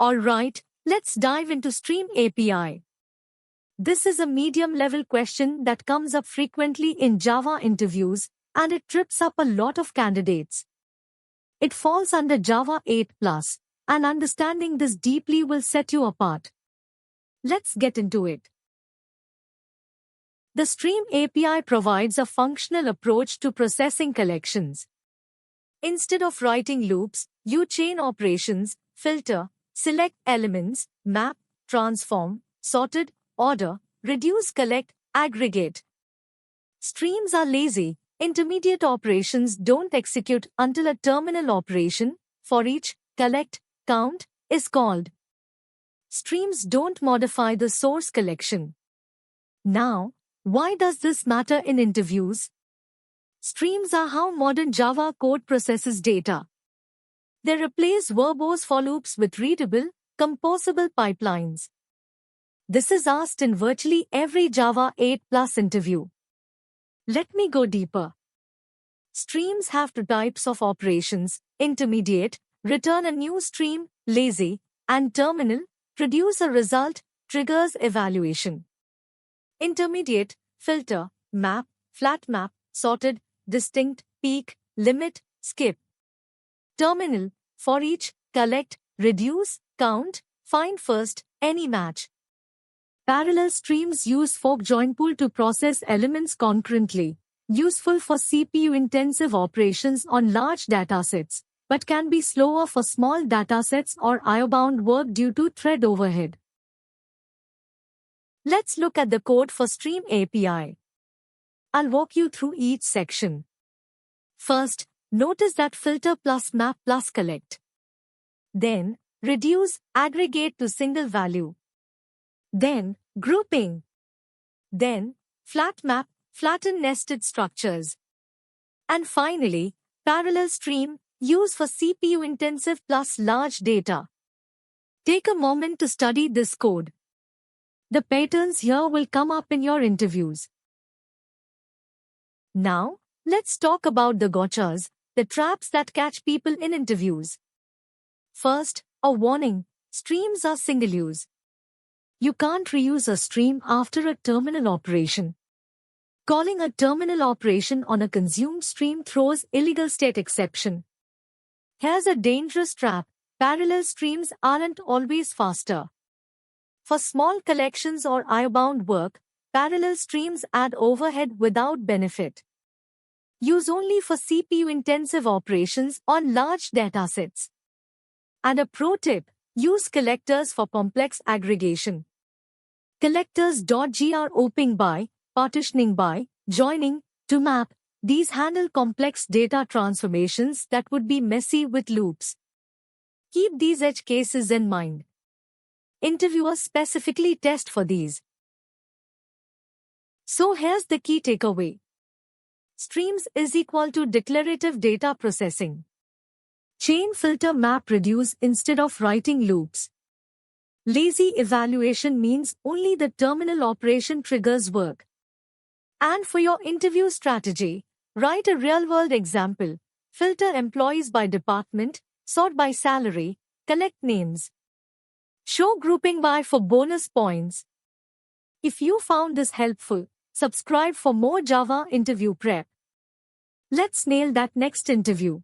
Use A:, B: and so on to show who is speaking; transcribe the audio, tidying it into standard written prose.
A: Alright, let's dive into Stream API. This is a medium-level question that comes up frequently in Java interviews, and it trips up a lot of candidates. It falls under Java 8+, and understanding this deeply will set you apart. Let's get into it. The Stream API provides a functional approach to processing collections. Instead of writing loops, you chain operations, filter, select elements, map, transform, sorted, order, reduce, collect, aggregate. Streams are lazy. Intermediate operations don't execute until a terminal operation, for each, collect, count, is called. Streams don't modify the source collection. Now, why does this matter in interviews? Streams are how modern Java code processes data. They replace verbose for loops with readable, composable pipelines. This is asked in virtually every Java 8+ interview. Let me go deeper. Streams have two types of operations: intermediate, return a new stream, lazy, and terminal, produce a result, triggers evaluation. Intermediate, filter, map, flat map, sorted, distinct, peek, limit, skip. Terminal, for each, collect, reduce, count, find first, any match. Parallel streams use fork join pool to process elements concurrently, useful for CPU-intensive operations on large datasets, but can be slower for small datasets or IO-bound work due to thread overhead. Let's look at the code for Stream API. I'll walk you through each section. First, notice that filter plus map plus collect. Then, reduce, aggregate to single value. Then, grouping. Then, flat map, flatten nested structures. And finally, parallel stream, used for CPU-intensive plus large data. Take a moment to study this code. The patterns here will come up in your interviews. Now, let's talk about the gotchas, the traps that catch people in interviews. First, a warning: streams are single use. You can't reuse a stream after a terminal operation. Calling a terminal operation on a consumed stream throws illegal state exception. Here's a dangerous trap: parallel streams aren't always faster. For small collections or IO-bound work, parallel streams add overhead without benefit. Use only for CPU-intensive operations on large datasets. And a pro tip: use collectors for complex aggregation. Collectors.gr grouping by, partitioning by, joining, to map, these handle complex data transformations that would be messy with loops. Keep these edge cases in mind. Interviewers specifically test for these. So here's the key takeaway. Streams is equal to declarative data processing. Chain, filter, map, reduce instead of writing loops. Lazy evaluation means only the terminal operation triggers work. And for your interview strategy, write a real-world example. Filter employees by department, sort by salary, collect names. Show grouping by for bonus points. If you found this helpful, subscribe for more Java interview prep. Let's nail that next interview.